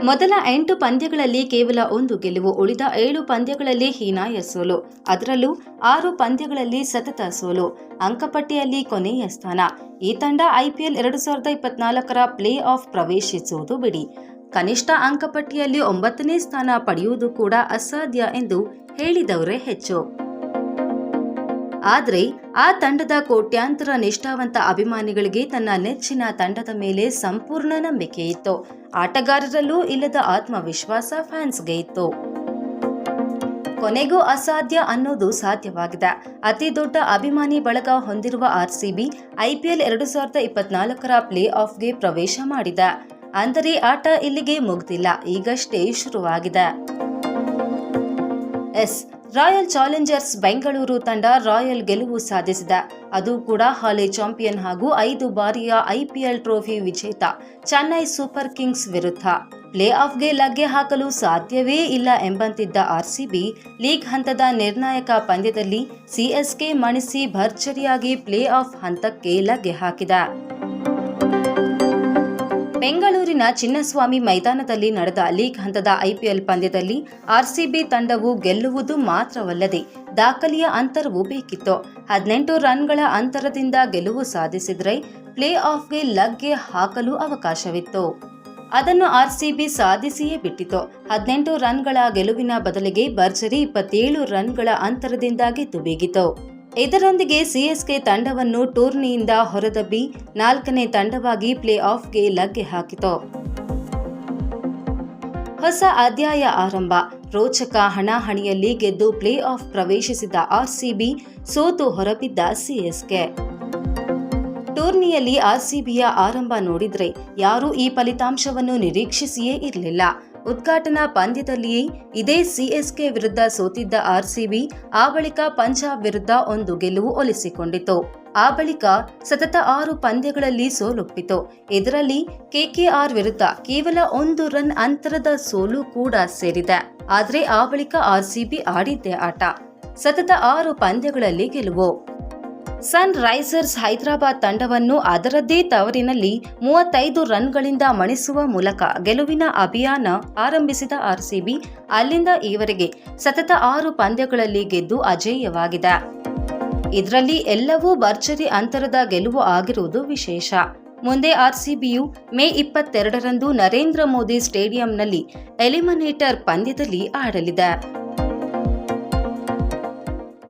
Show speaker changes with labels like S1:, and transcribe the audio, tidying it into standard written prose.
S1: ಮೊದಲ 8 ಪಂದ್ಯಗಳಲ್ಲಿ ಕೇವಲ 1 ಗೆಲುವು, ಉಳಿದ 7 ಪಂದ್ಯಗಳಲ್ಲಿ ಹೀನಾಯ ಸೋಲು, ಅದರಲ್ಲೂ 6 ಪಂದ್ಯಗಳಲ್ಲಿ ಸತತ ಸೋಲು. ಅಂಕಪಟ್ಟಿಯಲ್ಲಿ ಕೊನೆಯ ಸ್ಥಾನ. ಈ ತಂಡ ಐಪಿಎಲ್ 2024ರ ಪ್ಲೇ ಆಫ್ ಪ್ರವೇಶಿಸುವುದು ಬಿಡಿ, ಕನಿಷ್ಠ ಅಂಕಪಟ್ಟಿಯಲ್ಲಿ 9ನೇ ಸ್ಥಾನ ಪಡೆಯುವುದು ಕೂಡ ಅಸಾಧ್ಯ ಎಂದು ಹೇಳಿದವರೇ ಹೆಚ್ಚು. ಆದರೆ ಆ ತಂಡದ ಕೋಟ್ಯಾಂತರ ನಿಷ್ಠಾವಂತ ಅಭಿಮಾನಿಗಳಿಗೆ ತನ್ನ ನೆಚ್ಚಿನ ತಂಡದ ಮೇಲೆ ಸಂಪೂರ್ಣ ನಂಬಿಕೆ ಇತ್ತು. ಆಟಗಾರರಲ್ಲೂ ಇಲ್ಲದ ಆತ್ಮವಿಶ್ವಾಸ ಫ್ಯಾನ್ಸ್ಗೆ ಇತ್ತು. ಕೊನೆಗೂ ಅಸಾಧ್ಯ ಅನ್ನೋದು ಸಾಧ್ಯವಾಗಿದೆ. ಅತಿ ದೊಡ್ಡ ಅಭಿಮಾನಿ ಬಳಗ ಹೊಂದಿರುವ ಆರ್ಸಿಬಿ ಐಪಿಎಲ್ 2024ರ ಪ್ಲೇ ಆಫ್ಗೆ ಪ್ರವೇಶ ಮಾಡಿದೆ. ಅಂದರೆ ಆಟ ಇಲ್ಲಿಗೆ ಮುಗ್ದಿಲ್ಲ, ಈಗಷ್ಟೇ ಶುರುವಾಗಿದೆ. ರಾಯಲ್ ಚಾಲೆಂಜರ್ಸ್ ಬೆಂಗಳೂರು ತಂಡ ರಾಯಲ್ ಗೆಲುವು ಸಾಧಿಸಿದೆ. ಅದು ಕೂಡ ಹಾಲಿ ಚಾಂಪಿಯನ್ ಹಾಗೂ 5 ಬಾರಿಯ ಐಪಿಎಲ್ ಟ್ರೋಫಿ ವಿಜೇತ ಚೆನ್ನೈ ಸೂಪರ್ ಕಿಂಗ್ಸ್ ವಿರುದ್ಧ. ಪ್ಲೇ ಆಫ್ಗೆ ಲಗ್ಗೆ ಹಾಕಲು ಸಾಧ್ಯವೇ ಇಲ್ಲ ಎಂಬಂತಿದ್ದ ಆರ್ಸಿಬಿ ಲೀಗ್ ಹಂತದ ನಿರ್ಣಾಯಕ ಪಂದ್ಯದಲ್ಲಿ ಸಿಎಸ್ಕೆ ಮಣಿಸಿ ಭರ್ಜರಿಯಾಗಿ ಪ್ಲೇ ಆಫ್ ಹಂತಕ್ಕೆ ಲಗ್ಗೆ ಹಾಕಿದೆ. ಬೆಂಗಳೂರಿನ ಚಿನ್ನಸ್ವಾಮಿ ಮೈದಾನದಲ್ಲಿ ನಡೆದ ಲೀಗ್ ಹಂತದ ಐಪಿಎಲ್ ಪಂದ್ಯದಲ್ಲಿ ಆರ್ಸಿಬಿ ತಂಡವು ಗೆಲ್ಲುವುದು ಮಾತ್ರವಲ್ಲದೆ ದಾಖಲೆಯ ಅಂತರವೂ ಬೇಕಿತ್ತು. 18 ರನ್ಗಳ ಅಂತರದಿಂದ ಗೆಲುವು ಸಾಧಿಸಿದರೆ ಪ್ಲೇ ಆಫ್ಗೆ ಲಗ್ಗೆ ಹಾಕಲು ಅವಕಾಶವಿತ್ತು. ಅದನ್ನು ಆರ್ಸಿಬಿ ಸಾಧಿಸಿಯೇ ಬಿಟ್ಟಿತು. 18 ರನ್ಗಳ ಗೆಲುವಿನ ಬದಲಿಗೆ ಭರ್ಜರಿ 27 ರನ್ಗಳ ಅಂತರದಿಂದ ಗೆದ್ದು ಬೀಗಿತು. ಇದರೊಂದಿಗೆ ಸಿಎಸ್ಕೆ ತಂಡವನ್ನು ಟೂರ್ನಿಯಿಂದ ಹೊರದಬ್ಬಿ 4ನೇ ತಂಡವಾಗಿ ಪ್ಲೇ ಆಫ್ಗೆ ಲಗ್ಗೆ ಹಾಕಿತು. ಹೊಸ ಅಧ್ಯಾಯ ಆರಂಭ. ರೋಚಕ ಹಣಾಹಣಿಯಲ್ಲಿ ಗೆದ್ದು ಪ್ಲೇ ಆಫ್ ಪ್ರವೇಶಿಸಿದ ಆರ್ಸಿಬಿ ಸೋತು ಹೊರಬಿದ್ದ ಸಿಎಸ್ಕೆ. ಟೂರ್ನಿಯಲ್ಲಿ ಆರ್ಸಿಬಿಯ ಆರಂಭ ನೋಡಿದ್ರೆ ಯಾರೂ ಈ ಫಲಿತಾಂಶವನ್ನು ನಿರೀಕ್ಷಿಸಿಯೇ ಇರಲಿಲ್ಲ. ಉದ್ಘಾಟನಾ ಪಂದ್ಯದಲ್ಲಿಯೇ ಇದೇ ಸಿಎಸ್ಕೆ ವಿರುದ್ಧ ಸೋತಿದ್ದ ಆರ್ಸಿಬಿ ಆ ಬಳಿಕ ಪಂಜಾಬ್ ವಿರುದ್ಧ 1 ಗೆಲುವು ಒಲಿಸಿಕೊಂಡಿತು. ಆ ಬಳಿಕ ಸತತ 6 ಪಂದ್ಯಗಳಲ್ಲಿ ಸೋಲೊಪ್ಪಿತು. ಇದರಲ್ಲಿ ಕೆಕೆಆರ್ ವಿರುದ್ಧ ಕೇವಲ 1 ರನ್ ಅಂತರದ ಸೋಲು ಕೂಡ ಸೇರಿದೆ. ಆದರೆ ಆ ಬಳಿಕ ಆರ್ಸಿಬಿ ಆಡಿದ್ದೇ ಆಟ. ಸತತ 6 ಪಂದ್ಯಗಳಲ್ಲಿ ಗೆಲುವು. ಸನ್ ರೈಸರ್ಸ್ ಹೈದರಾಬಾದ್ ತಂಡವನ್ನು ಅದರದ್ದೇ ತವರಿನಲ್ಲಿ 35 ರನ್ಗಳಿಂದ ಮಣಿಸುವ ಮೂಲಕ ಗೆಲುವಿನ ಅಭಿಯಾನ ಆರಂಭಿಸಿದ ಆರ್ಸಿಬಿ ಅಲ್ಲಿಂದ ಈವರೆಗೆ ಸತತ 6 ಪಂದ್ಯಗಳಲ್ಲಿ ಗೆದ್ದು ಅಜೇಯವಾಗಿದೆ. ಇದರಲ್ಲಿ ಎಲ್ಲವೂ ಭರ್ಜರಿ ಅಂತರದ ಗೆಲುವು ಆಗಿರುವುದು ವಿಶೇಷ. ಮುಂದೆ ಆರ್ಸಿಬಿಯು ಮೇ 22ರಂದು ನರೇಂದ್ರ ಮೋದಿ ಸ್ಟೇಡಿಯಂನಲ್ಲಿ ಎಲಿಮಿನೇಟರ್ ಪಂದ್ಯದಲ್ಲಿ ಆಡಲಿದೆ.